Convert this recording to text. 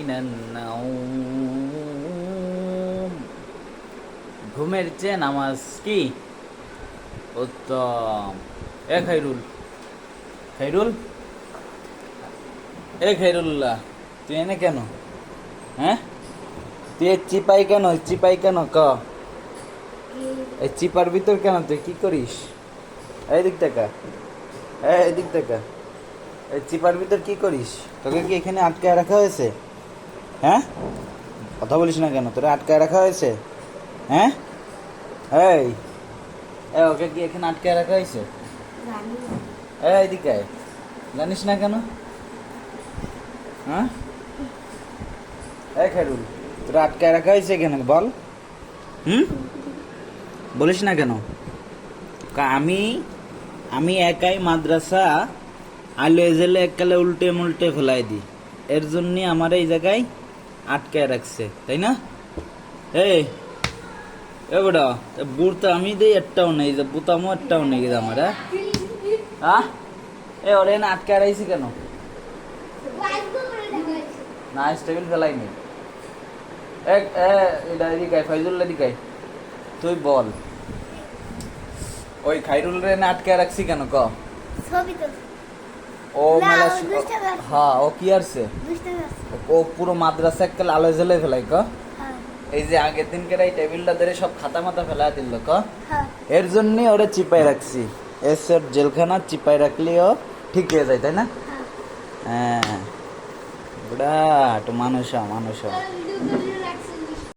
মিনান নাওম। ঘুমের চেয়ে নামাজ কি উত্তম। এ খাইরুল, খাইরুল, এ খাইরুল্লাহ, তুই এনে কেন? হ্যাঁ, তুই চিপাই কেন? চিপাই কেন ক? এই চিপার ভিতর কেন? তুই কি করিস? এই দিক টাকা, এই দিক টাকা, এই চিপার ভিতর কি করিস? তোকে কি এখানে আটকায় রাখা হয়েছে? হ্যাঁ, কথা বলিস না কেন? তোরা আটকায় রাখা হয়েছে? হ্যাঁ, এই ওকে কি এখানে আটকায় রাখা হয়েছে? এই দিকে আয়। জানিস না কেন? হ্যাঁ, এই খাইরুল, তোরা আটকায় রাখা হয়েছে কেন বল? বলিস না কেন? আমি আমি একাই মাদ্রাসা আলো এজেলে এককালে উল্টে মুল্টে ফেলাই দিই, এর জন্য আমার এই জায়গায় আটকায় রাখছে, তাই না? এই বেটা, বুড় তো আমি দিই, একটাও নেই, যে বুতামও একটাও নেই আমার। হ্যাঁ, ওরে না আটকায় রাখছি কেন? না, স্টেবিল ফেলাইনি। এটা এদিকে ফাইজুল্লাহ দিকে, তুই বল ওই খাইরুল রে না আটকায় রাখছি কেন ক? ও মেলা হ্যাঁ, ও কি আরছে? ও পুরো মাদ্রাসা এককাল আলো জ্বলে ফেলাই ক? এই যে আগের দিনকে এই টেবিলটা ধরে সব খাতা মাথা ফেলা দিল ক? এর জন্য ওরে চিপাই রাখছি। এসব জেলখানা চিপাই রাখলেও ঠিক হয়ে যায়, তাই না? হ্যাঁ, বুড়া তো মানুষ।